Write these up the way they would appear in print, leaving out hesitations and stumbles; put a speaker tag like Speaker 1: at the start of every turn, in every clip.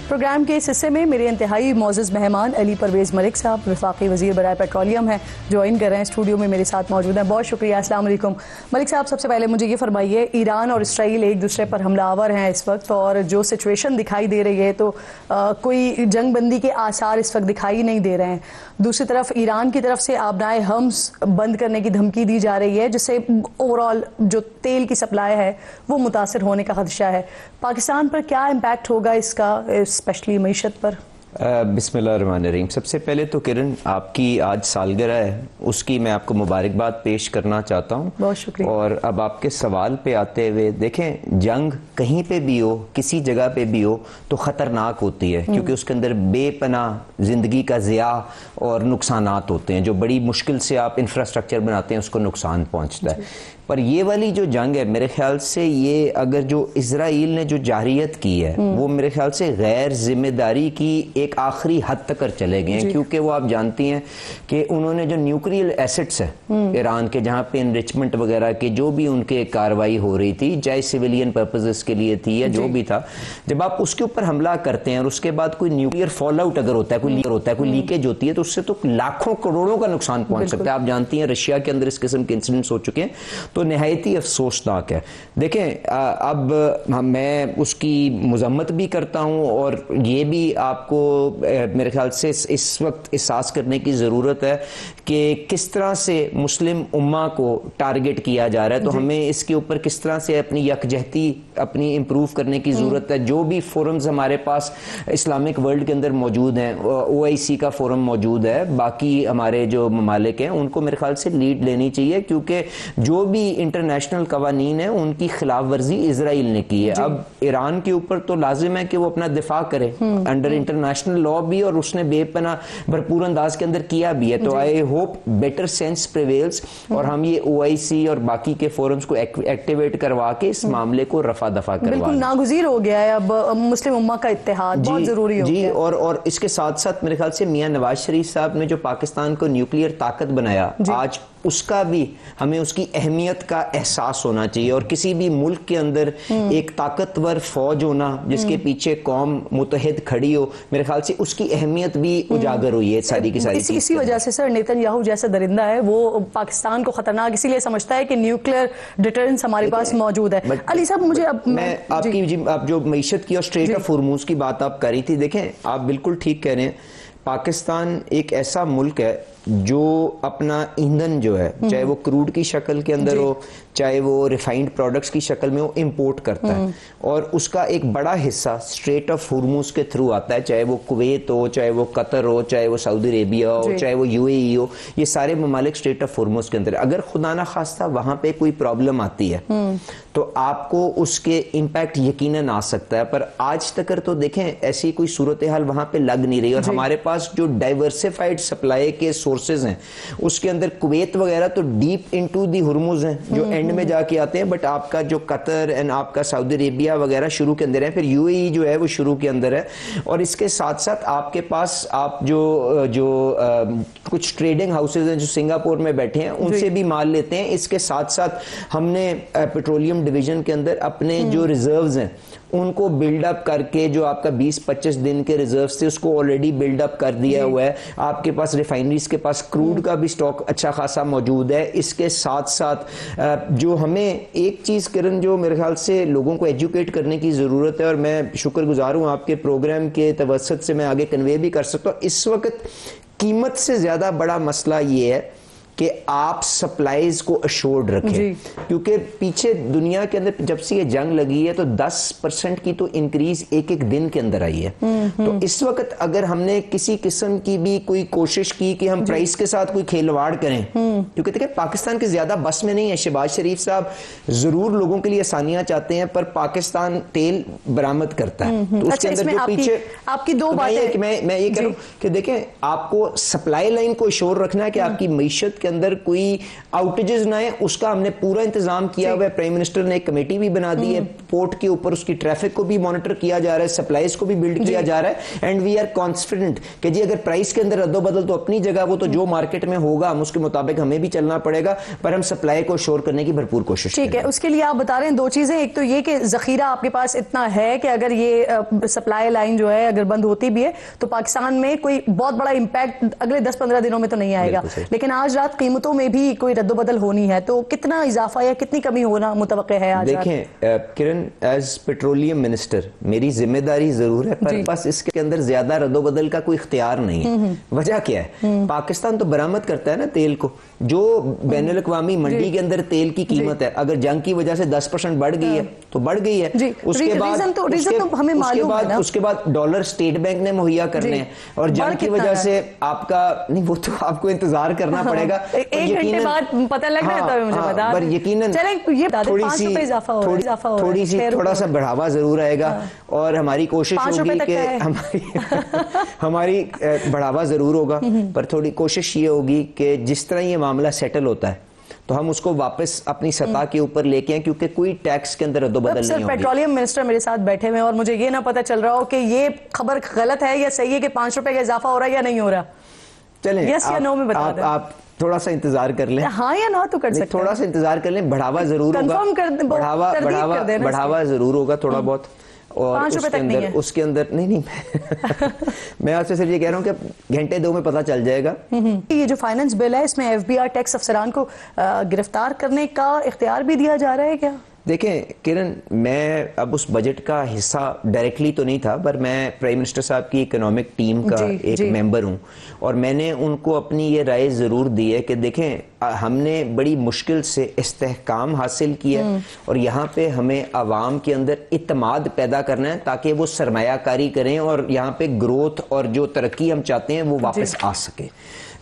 Speaker 1: Programme के इस हिस्से में मेरे इंतहाई मौजूद मेहमान अली परवेज़ मलिक साहब वफाकी वज़ीर बराए पेट्रोलियम हैं, ज्वाइन कर रहे हैं, स्टूडियो में मेरे साथ मौजूद हैं। बहुत शुक्रिया। अस्सलाम वालेकुम मलिक साहब, सबसे पहले मुझे ये फरमाइए, ईरान और इसराइल एक दूसरे पर हमलावर हैं इस वक्त, और जो सिचुएशन दिखाई दे रही है तो कोई जंग बंदी के आसार इस वक्त दिखाई नहीं दे रहे हैं। दूसरी तरफ ईरान की तरफ से आबनाए हम्स बंद करने की धमकी दी जा रही है, जिससे ओवरऑल जो तेल की सप्लाई है वो मुतासर होने का खदशा है। पाकिस्तान पर क्या इम्पैक्ट होगा इसका, स्पेशली मईशत पर?
Speaker 2: बिस्मिल्लाहिर्रहमानिर्रहीम। सबसे पहले तो किरण, आपकी आज सालगिरह है, उसकी मैं आपको मुबारकबाद पेश करना चाहता हूँ।
Speaker 1: बहुत शुक्रिया। और
Speaker 2: अब आपके सवाल पे आते हुए, देखें, जंग कहीं पे भी हो, किसी जगह पे भी हो तो ख़तरनाक होती है, क्योंकि उसके अंदर बेपनाह ज़िंदगी का ज़िया और नुकसानात होते हैं। जो बड़ी मुश्किल से आप इंफ्रास्ट्रक्चर बनाते हैं उसको नुकसान पहुँचता है। पर ये वाली जो जंग है, मेरे ख्याल से ये अगर जो इजराइल ने जो जारियत की है वो मेरे ख्याल से गैर जिम्मेदारी की एक आखिरी हद तक चले गए हैं, क्योंकि वो आप जानती हैं कि उन्होंने जो न्यूक्लियर एसेट्स है ईरान के, जहाँ पे इनरिचमेंट वगैरह के जो भी उनके कार्रवाई हो रही थी, चाहे सिविलियन पर्पजेस के लिए थी या जो भी था, जब आप उसके ऊपर हमला करते हैं और उसके बाद कोई न्यूक्लियर फॉल आउट अगर होता है, कोई लीकेज होती है, तो उससे तो लाखों करोड़ों का नुकसान पहुंच सकता है। आप जानती हैं रशिया के अंदर इस किस्म के इंसिडेंट्स हो चुके हैं, तो नहायत ही अफसोसनाक है। देखें, अब मैं उसकी मजम्मत भी करता हूं और ये भी आपको मेरे ख्याल से इस वक्त एहसास करने की ज़रूरत है कि किस तरह से मुस्लिम उम्मा को टारगेट किया जा रहा है, तो हमें इसके ऊपर किस तरह से अपनी यकजहती अपनी इम्प्रूव करने की ज़रूरत है। जो भी फोरम्स हमारे पास इस्लामिक वर्ल्ड के अंदर मौजूद हैं, OIC का फोरम मौजूद है, बाकी हमारे जो ममालिक हैं उनको मेरे ख्याल से लीड लेनी चाहिए, क्योंकि जो भी इंटरनेशनल कवानीन है उनकी खिलाफ वर्जी इसराइल ने की है। अब ईरान के ऊपर तो लाजिम है कि वो अपना दिफा करे अंडर इंटरनेशनल लॉ भी, और उसने बेपना भरपूर अंदाज के अंदर किया भी है। तो I hope better sense prevails और हम ये OIC और बाकी के फोरम्स को एक्टिवेट करवा के इस मामले को रफा दफा करवा।
Speaker 1: बिल्कुल नागुज़ीर हो गया है, अब मुस्लिम उम्मा का इत्तेहाद बहुत जरूरी हो गया।
Speaker 2: और इसके साथ साथ मेरे ख्याल से मियां नवाज शरीफ साहब ने जो पाकिस्तान को न्यूक्लियर ताकत बनाया आज, उसका भी हमें उसकी अहमियत का एहसास होना चाहिए। और किसी भी मुल्क के अंदर एक ताकतवर फौज होना जिसके पीछे कौम मुतहद खड़ी हो, मेरे ख्याल से उसकी अहमियत भी उजागर हुई है सारी की सारी।
Speaker 1: इसी वजह से सर नेतन्याहू जैसा दरिंदा है वो पाकिस्तान को खतरनाक इसीलिए समझता है कि न्यूक्लियर डिटरेंस हमारे पास मौजूद है। अली साहब, मुझे अब
Speaker 2: मैं आपकी आप जो मईशत की और स्ट्रेट ऑफ हॉर्मोज की बात आप कर रही थी, देखें आप बिल्कुल ठीक कह रहे हैं। पाकिस्तान एक ऐसा मुल्क है जो अपना ईंधन जो है, चाहे वो क्रूड की शक्ल के अंदर हो, चाहे वो रिफाइंड प्रोडक्ट्स की शक्ल में, वो इंपोर्ट करता है, और उसका एक बड़ा हिस्सा स्ट्रेट ऑफ हुर्मुज के थ्रू आता है, चाहे वो कुवैत हो, चाहे वो कतर हो, चाहे वो सऊदी अरेबिया हो, चाहे वो UAE हो, ये सारे ममालिक स्ट्रेट ऑफ हुर्मुज के अंदर। अगर खुदा ना खास्ता वहां पे कोई प्रॉब्लम आती है तो आपको उसके इम्पैक्ट यकीनन आ सकता है, पर आज तक तो देखें ऐसी कोई सूरत हाल वहां पे लग नहीं रही। और हमारे पास जो डाइवर्सिफाइड सप्लाई के सोर्सेज हैं उसके अंदर कुवैत वगैरह तो डीप इनटू दी हुर्मुज हैं जो एंड में जाके आते हैं, बट आपका जो कतर एंड आपका सऊदी अरेबिया वगैरह शुरू के अंदर है, फिर UAE जो है वो शुरू के अंदर है। और इसके साथ साथ आपके पास आप जो कुछ ट्रेडिंग हाउसेज हैं जो सिंगापुर में बैठे हैं उनसे भी माल लेते हैं। इसके साथ साथ हमने पेट्रोलियम डिवीजन के अंदर अपने जो रिजर्व्स हैं उनको बिल्डअप करके, जो आपका 20-25 दिन के रिजर्व्स थे उसको ऑलरेडी बिल्डअप कर दिया हुआ है। आपके पास रिफाइनरीज के पास क्रूड का भी स्टॉक अच्छा खासा मौजूद है। इसके साथ साथ जो हमें एक चीज़ किरण जो मेरे ख्याल से लोगों को एजुकेट करने की ज़रूरत है, और मैं शुक्रगुजार हूँ आपके प्रोग्राम के तवसत से मैं आगे कन्वे भी कर सकता हूँ, इस वक्त कीमत से ज़्यादा बड़ा मसला ये है कि आप सप्लाईज को अश्योर्ड रखें, क्योंकि पीछे दुनिया के अंदर जब से ये जंग लगी है तो 10% की तो इंक्रीज एक एक दिन के अंदर आई है। तो इस वक्त अगर हमने किसी किस्म की भी कोई कोशिश की कि हम प्राइस के साथ कोई खिलवाड़ करें, क्योंकि देखिए पाकिस्तान के ज्यादा बस में नहीं है। शहबाज शरीफ साहब जरूर लोगों के लिए आसानियां चाहते हैं, पर पाकिस्तान तेल बरामद करता है, तो उसके अंदर जो पीछे
Speaker 1: आपकी दो बातें
Speaker 2: मैं ये कह रहा हूं कि देखें आपको सप्लाई लाइन को अश्योर रखना है कि आपकी मईशत के अंदर कोई आउटेजेस ना आए, उसका हमने पूरा इंतजाम किया हुआ है। प्राइम मिनिस्टर ने एक कमेटी भी बना दी है, पोर्ट के ऊपर उसकी ट्रैफिक को भी मॉनिटर किया जा रहा है, सप्लाईज को भी बिल्ड किया जा रहा है। एंड वी आर कॉन्फिडेंट कि जी अगर प्राइस के अंदर रद्दोबदल तो अपनी जगह, वो तो जो मार्केट में होगा हम उसके मुताबिक हमें भी चलना पड़ेगा, पर हम सप्लाई को श्योर करने की भरपूर कोशिश
Speaker 1: ठीक है। उसके लिए आप बता रहे हैं दो चीजें, एक तो ये कि जखीरा आपके पास इतना है कि अगर ये सप्लाई लाइन जो है अगर बंद होती भी है तो पाकिस्तान में कोई बहुत बड़ा इंपैक्ट अगले 10-15 दिनों में तो नहीं आएगा, लेकिन आज रात कीमतों में भी कोई रद्दोबदल होनी है तो कितना इजाफा या कितनी कमी होना मुतवक्के है आज?
Speaker 2: देखें किरण, एज पेट्रोलियम मिनिस्टर मेरी जिम्मेदारी जरूर है, पर बस इसके अंदर ज्यादा रद्दोबदल का कोई इख्तियार नहीं है। वजह क्या है? पाकिस्तान तो बरामद करता है ना तेल को, जो बैनुल अक़वामी मंडी के अंदर तेल की कीमत है, अगर जंग की वजह से 10% बढ़ गई है तो बढ़ गई है। उसके बाद डॉलर स्टेट बैंक ने मुहैया करने हैं, और जंग की वजह से आपका नहीं, वो तो आपको इंतजार करना पड़ेगा।
Speaker 1: एक घंटे बाद पता लग रहा है मुझे बता, पर यकीनन
Speaker 2: थोड़ा सा बढ़ावा जरूर आएगा, और हमारी कोशिश होगी कि हमारी बढ़ावा जरूर होगा, पर थोड़ी कोशिश ये होगी कि जिस तरह ये मामला सेटल होता है तो हम उसको वापस अपनी सतह के ऊपर लेके आए, क्योंकि कोई टैक्स के अंदर रद्दोबदल नहीं होगी।
Speaker 1: पेट्रोलियम मिनिस्टर मेरे साथ बैठे हुए हैं और मुझे ये ना पता चल रहा हो कि ये खबर गलत है या सही है कि 5 रुपए का इजाफा हो रहा है या नहीं हो रहा।
Speaker 2: चलें,
Speaker 1: यस या नो में बता दें।
Speaker 2: आप थोड़ा सा इंतजार कर लें।
Speaker 1: हाँ या ना तो कर सकते हैं,
Speaker 2: थोड़ा सा इंतजार कर लें, बढ़ावा जरूर होगा, बढ़ावा जरूर होगा थोड़ा बहुत, और उसके अंदर नहीं मैं आपसे सिर्फ ये कह रहा हूँ कि घंटे 2 में पता चल जाएगा।
Speaker 1: ये जो फाइनेंस बिल है इसमें FBI टैक्स अफसरान को गिरफ्तार करने का इख्तियार भी दिया जा रहा है क्या?
Speaker 2: देखें किरण, मैं अब उस बजट का हिस्सा डायरेक्टली तो नहीं था, पर मैं प्राइम मिनिस्टर साहब की इकोनॉमिक टीम का एक मेंबर हूं, और मैंने उनको अपनी ये राय जरूर दी है कि देखें हमने बड़ी मुश्किल से इस्तेहकाम हासिल किया, और यहाँ पे हमें आवाम के अंदर इत्मीनान पैदा करना है ताकि वो सरमायाकारी करें और यहाँ पे ग्रोथ और जो तरक्की हम चाहते हैं वो वापस आ सके।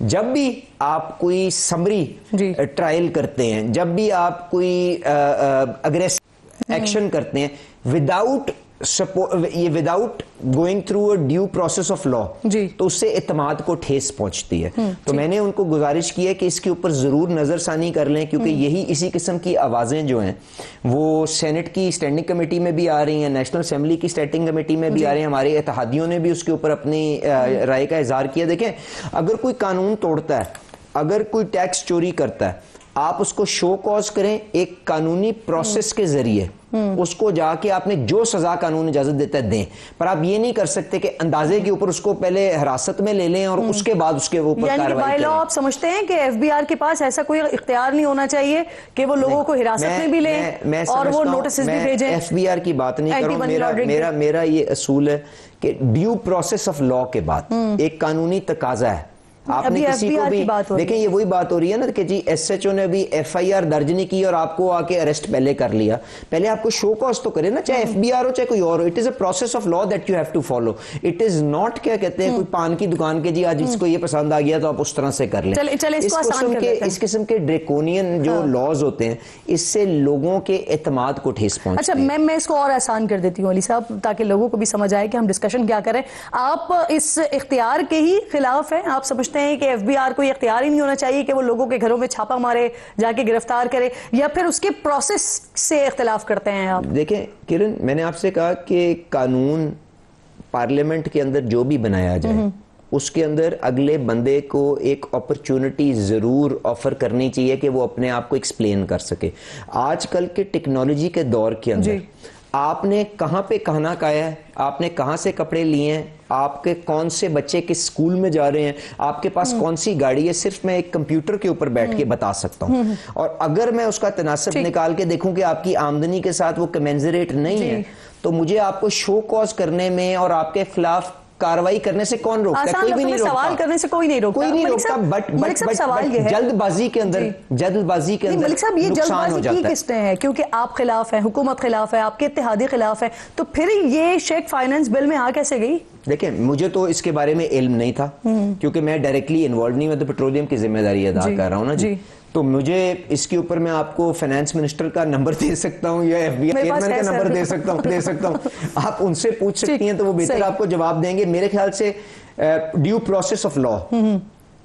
Speaker 2: जब भी आप कोई समरी ट्रायल करते हैं, जब भी आप कोई अग्रेसिव एक्शन करते हैं without going through a due process of law, तो उससे इत्मीनान को ठेस पहुंचती है। तो मैंने उनको गुजारिश की है कि इसके ऊपर जरूर नजरसानी कर लें, क्योंकि यही इसी किस्म की आवाजें जो हैं वो सेनेट की स्टैंडिंग कमेटी में भी आ रही हैं, नेशनल असेंबली की स्टैंडिंग कमेटी में भी आ रही हैं, हमारे इत्तेहादियों ने भी उसके ऊपर अपनी राय का इजहार किया। देखें, अगर कोई कानून तोड़ता है, अगर कोई टैक्स चोरी करता है, आप उसको शो कॉज करें एक कानूनी प्रोसेस के जरिए, उसको जाके आपने जो सजा कानून इजाजत देता है दें, पर आप ये नहीं कर सकते कि अंदाजे के ऊपर उसको पहले हिरासत में ले लें और उसके बाद उसके ऊपर कार्रवाई करें।
Speaker 1: आप समझते हैं कि FBI के पास ऐसा कोई इख्तियार नहीं होना चाहिए कि वो लोगों को हिरासत में भी लें और वो नोटिस भी भेजें?
Speaker 2: FBI की बात नहीं कर रहा हूं, मेरा ये असूल है कि ड्यू प्रोसेस ऑफ लॉ के बाद एक कानूनी तकाजा है। आपने किसी को भी देखें, ये वही बात हो रही है ना कि जी SHO ने भी FIR दर्ज नहीं की और आपको आके अरेस्ट पहले कर लिया, पहले आपको शो कॉज तो करे ना, चाहे FBR हो चाहे कोई और हो। It is a process of law that you have to follow. It is not क्या कहते हैं कोई पान की दुकान के जी आज इसको ये पसंद आ गया तो आप उस तरह से कर लें। इस किस्म के ड्रेकोनियन जो लॉज होते हैं, इससे लोगों के एतमाद को ठेस पहुंचती है।
Speaker 1: अच्छा, मैं इसको और आसान कर देती हूँ अली साहब, ताकि लोगों को भी समझ आए कि हम डिस्कशन क्या करें। आप इस इख्तियार के ही खिलाफ हैं? आप समझते हैं कि FBR को इख्तियार ही नहीं होना चाहिए कि वो लोगों के घरों में छापा मारे, जाके गिरफ्तार करे, या फिर उसके प्रोसेस से इख्तिलाफ करते हैं आप?
Speaker 2: देखें किरण, मैंने आपसे कहा कि कानून पार्लियामेंट के अंदर जो भी बनाया जाए उसके अंदर अगले बंदे को एक अपॉर्चुनिटी जरूर ऑफर करनी चाहिए कि वो अपने आप को एक्सप्लेन कर सके। आजकल के टेक्नोलॉजी के दौर के अंदर आपने कहां पे कहना खाया है, आपने कहां से कपड़े लिए हैं, आपके कौन से बच्चे किस स्कूल में जा रहे हैं, आपके पास कौन सी गाड़ी है, सिर्फ मैं एक कंप्यूटर के ऊपर बैठ के बता सकता हूं। और अगर मैं उसका तनासब निकाल के देखूं कि आपकी आमदनी के साथ वो कमेंजरेट नहीं है, तो मुझे आपको शो कॉज करने में और आपके खिलाफ कार्रवाई करने से कौन रोकता है? कोई भी नहीं रोकता।
Speaker 1: सवाल करने से कोई नहीं रोकता,
Speaker 2: बट जल्दबाजी के अंदर
Speaker 1: मलिक साहब ये जल्दबाजी की किसने है? क्योंकि आप खिलाफ है, हुकूमत खिलाफ है, आपके इत्तेहादी खिलाफ है, तो फिर ये शेख फाइनेंस बिल में आ कैसे गई?
Speaker 2: देखिए, मुझे तो इसके बारे में इल्म नहीं था, क्योंकि मैं डायरेक्टली इन्वॉल्व नहीं, मैं तो पेट्रोलियम की जिम्मेदारी अदा कर रहा हूँ ना जी। तो मुझे इसके ऊपर मैं आपको फाइनेंस मिनिस्टर का नंबर दे सकता हूँ या FBI चेयरमैन का नंबर दे सकता हूँ आप उनसे पूछ सकती हैं, तो वो बेहतर आपको जवाब देंगे। मेरे ख्याल से due process of law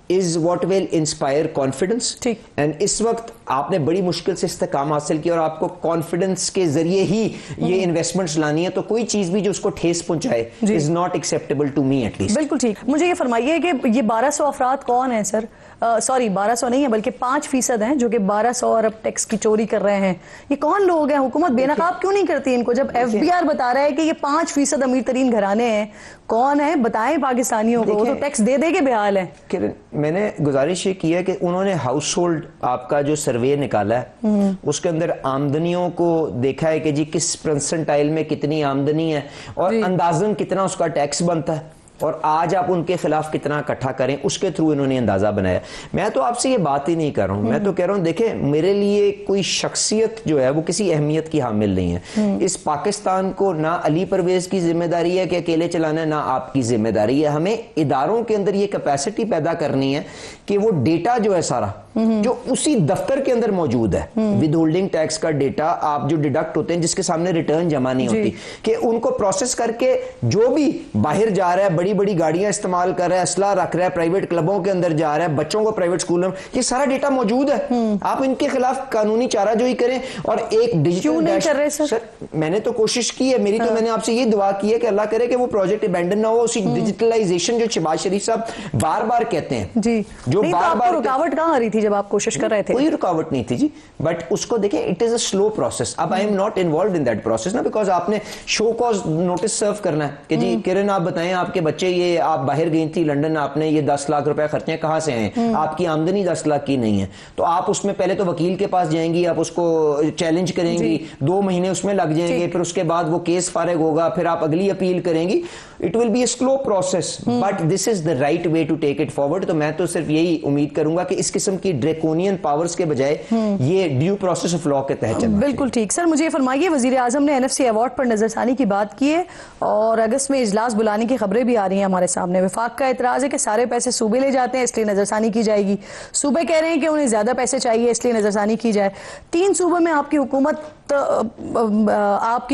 Speaker 2: is what will inspire confidence.
Speaker 1: ठीक।
Speaker 2: एंड इस वक्त आपने बड़ी मुश्किल से इस्तेकाम हासिल किया और आपको कॉन्फिडेंस के जरिए ही ये इन्वेस्टमेंट्स लानी है, तो कोई चीज भी जो उसको ठेस पहुंचाए is not acceptable to me at least.
Speaker 1: बिल्कुल ठीक। मुझे ये फरमाइए कि ये 1200 अफराद कौन है सर? सॉरी 1200 नहीं है बल्कि 5% हैं जो कि 1200 अरब टैक्स की चोरी कर रहे हैं। ये कौन लोग हैं? हुकूमत बेनकाब क्यों नहीं करती इनको, जब FBI बता रहा है कि ये 5% अमीर तरीन घराने हैं? कौन है बताएं पाकिस्तानियों को, तो टैक्स दे दे के बेहाल है।
Speaker 2: किरण, मैंने गुजारिश ये की है कि उन्होंने हाउस होल्ड आपका जो सर्वे निकाला है उसके अंदर आमदनियों को देखा है कि जी किस परसेंटाइल में कितनी आमदनी है और अंदाजन कितना उसका टैक्स बनता है और आज आप उनके खिलाफ कितना इकट्ठा करें, उसके थ्रू इन्होंने अंदाजा बनाया। मैं तो आपसे ये बात ही नहीं कर रहा हूं, मैं तो कह रहा हूं देखें, मेरे लिए कोई शख्सियत जो है वो किसी अहमियत की हामिल नहीं है। इस पाकिस्तान को ना अली परवेज की जिम्मेदारी है कि अकेले चलाना है, ना आपकी जिम्मेदारी है। हमें इदारों के अंदर ये कैपेसिटी पैदा करनी है कि वो डेटा जो है सारा जो उसी दफ्तर के अंदर मौजूद है, विद होल्डिंग टैक्स का डेटा, आप जो डिडक्ट होते हैं जिसके सामने रिटर्न जमा नहीं होती, कि उनको प्रोसेस करके जो भी बाहर जा रहा है, बड़ी बड़ी गाड़ियां इस्तेमाल कर रहा है, असला रख रहा है, प्राइवेट क्लबों के अंदर जा रहा है, बच्चों को प्राइवेट स्कूलों में, ये सारा डेटा मौजूद है। आप इनके खिलाफ कानूनी चाराजोई करें और एक डिजिटल
Speaker 1: नहीं कर रहे सर?
Speaker 2: मैंने तो कोशिश की है, मेरी तो मैंने आपसे ये दुआ की है कि अल्लाह करे कि वो प्रोजेक्ट अबैंडन ना हो। उसी डिजिटलाइजेशन जो शहबाज शरीफ साहब बार बार कहते हैं
Speaker 1: जी,
Speaker 2: जो बार बार
Speaker 1: रुकावट कहां आ रही थी जब आप कोशिश कर रहे थे?
Speaker 2: कोई रुकावट नहीं थी जी, बट उसको देखें, it is a slow process. अब I am not involve in that process ना, बिकॉज आपने शो कॉज नोटिस सर्व करना है कि जी किरण आप बताएं, आपके बच्चे ये आप बाहर गई थी लंदन, आपने ये 10 लाख रुपए खर्चे कहां से आए, आपकी आमदनी 10 लाख की नहीं है, तो आप उसमें पहले तो वकील के पास जाएंगी, आप उसको चैलेंज करेंगी, 2 महीने उसमें लग जाएंगे, फिर उसके बाद वो केस फारिग होगा, फिर आप अगली अपील करेंगी। It will be a slow process, but this is the right way to take it forward. तो मैं तो सिर्फ यही उम्मीद करूंगा कि इस किस्म की ड्रैकोनियन पावर्स के बजाय ये ड्यू प्रोसेस ऑफ लॉ के तहत चलना।
Speaker 1: बिल्कुल ठीक। सर मुझे फरमाइए, वजीर आजम ने NFC अवार्ड पर नजरसानी की बात की है और अगस्त में इजलास बुलाने की खबरें भी आ रही हैं हमारे सामने। विफाक का एतराज है कि सारे पैसे सूबे ले जाते हैं इसलिए नजरसानी की जाएगी, सूबे कह रहे हैं कि उन्हें ज्यादा पैसे चाहिए इसलिए नजरसानी की जाए। 3 सूबों में आपकी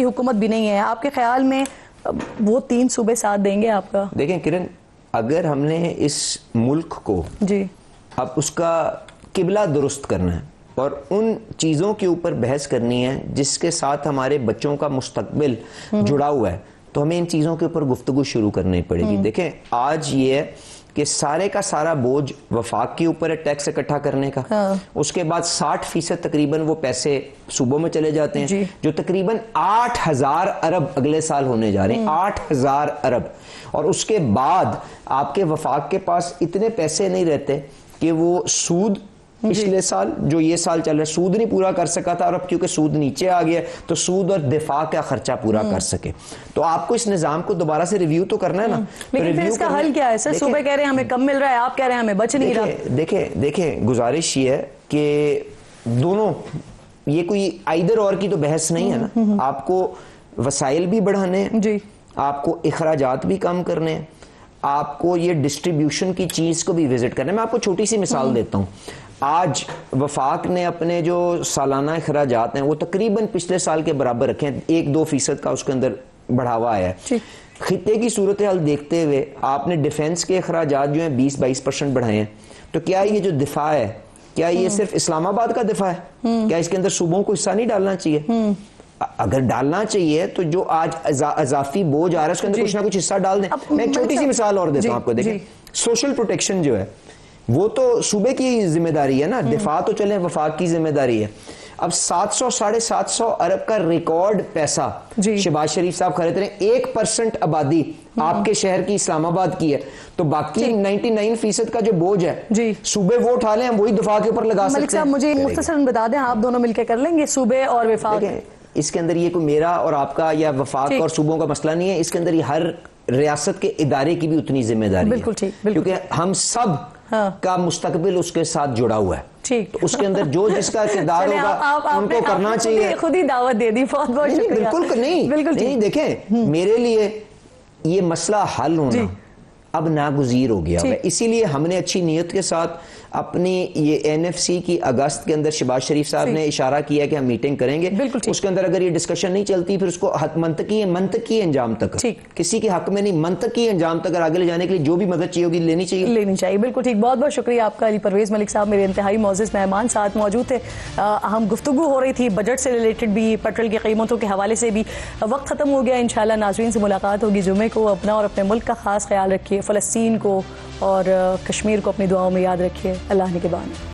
Speaker 1: हुकूमत भी नहीं है, आपके ख्याल में वो 3 सूबे साथ देंगे आपका?
Speaker 2: देखें किरण, अगर हमने इस मुल्क को
Speaker 1: जी
Speaker 2: अब उसका किबला दुरुस्त करना है और उन चीज़ों के ऊपर बहस करनी है जिसके साथ हमारे बच्चों का मुस्तकबिल जुड़ा हुआ है, तो हमें इन चीज़ों के ऊपर गुफ्तगू शुरू करनी पड़ेगी। देखें, आज ये है कि सारे का सारा बोझ वफाक के ऊपर है टैक्स इकट्ठा करने का। उसके बाद 60% तकरीबन वो पैसे सूबों में चले जाते हैं, जो तकरीबन 8000 अरब अगले साल होने जा रहे हैं, 8000 अरब। और उसके बाद आपके वफाक के पास इतने पैसे नहीं रहते कि वो सूद पिछले साल जो ये साल चल रहा है सूद नहीं पूरा कर सका था, और अब क्योंकि सूद नीचे आ गया तो सूद और दिफा का खर्चा पूरा कर सके। तो आपको इस निजाम को दोबारा से रिव्यू तो करना है ना।
Speaker 1: लेकिन फिर इसका हल क्या है सर? सूबे कह रहे हैं हमें कम मिल रहा है, आप कह रहे हैं हमें बच नहीं रहा।
Speaker 2: देखें गुजारिश ये है कि दोनों, ये कोई आइदर और की तो बहस नहीं है ना। आपको वसाइल भी बढ़ाने हैं, आपको इखराजात भी कम करने हैं, आपको ये डिस्ट्रीब्यूशन की चीज को भी विजिट करना है। मैं आपको छोटी सी मिसाल देता हूँ। आज वफाक ने अपने जो सालाना अखराजात हैं वो तकरीबन पिछले साल के बराबर रखे हैं, 1-2% का उसके अंदर बढ़ावा आया है। खित्ते की सूरत हाल देखते हुए आपने डिफेंस के अखराजात जो हैं 20-22% बढ़ाए हैं। तो क्या ये जो दिफा है, क्या ये सिर्फ इस्लामाबाद का दिफा है? क्या इसके अंदर सूबों को हिस्सा नहीं डालना चाहिए? अगर डालना चाहिए तो जो आज अजाफी बोझ आ रहा है उसके अंदर कुछ ना कुछ हिस्सा डाल दें। मैं एक छोटी सी मिसाल और देता हूं आपको। देखिए, सोशल प्रोटेक्शन जो है वो तो सूबे की जिम्मेदारी है ना, दिफा तो चले वफाक की जिम्मेदारी है। अब 700-750 अरब का रिकॉर्ड पैसा शहबाज शरीफ साहब खरीद रहे हैं। 1% आबादी आपके शहर की इस्लामाबाद की है, तो बाकी 99% का जो बोझ है सूबे वो उठा लें, हम वही दिफा के ऊपर लगा सकते हैं।
Speaker 1: मलिक साहब मुझे मुख्तसरन बता दें, आप दोनों मिलकर कर लेंगे सूबे और वफाक?
Speaker 2: इसके अंदर ये कोई मेरा और आपका या वफाक और सूबों का मसला नहीं है। इसके अंदर ये हर रियासत के इदारे की भी उतनी जिम्मेदारी है, क्योंकि हम सब का मुस्तकबिल उसके साथ जुड़ा हुआ है। तो उसके अंदर जो जिसका किरदार होगा उनको करना चाहिए।
Speaker 1: खुद ही दावत दे दी, बहुत बहुत शुक्रिया।
Speaker 2: बिल्कुल नहीं, देखें मेरे लिए ये मसला हल होना अब नागुज़ीर हो गया है। इसीलिए हमने अच्छी नीयत के साथ अपनी ये एनएफसी की अगस्त के अंदर शहबाज शरीफ साहब ने इशारा किया कि हम मीटिंग करेंगे, उसके अंदर अगर ये डिस्कशन नहीं चलती फिर उसको मंतकी अंजाम तक, किसी के हक में नहीं, मंतकी अंजाम तक आगे ले जाने के लिए जो भी मदद चाहिए होगी लेनी चाहिए।
Speaker 1: बिल्कुल ठीक, बहुत बहुत शुक्रिया आपका अली परवेज मलिक साहब, मेरे इंतहाई मौजूद मेहमान साथ मौजूद थे। हम गुफ्तगू हो रही थी बजट से रिलेटेड भी, पेट्रोल की कीमतों के हवाले से भी। वक्त खत्म हो गया, इंशाल्लाह नाज़रीन से मुलाकात होगी जुमे को। अपना और अपने मुल्क का खास ख्याल रखिए, फ़लस्तीन को और कश्मीर को अपनी दुआओं में याद रखिए। अल्लाह ने के बाद।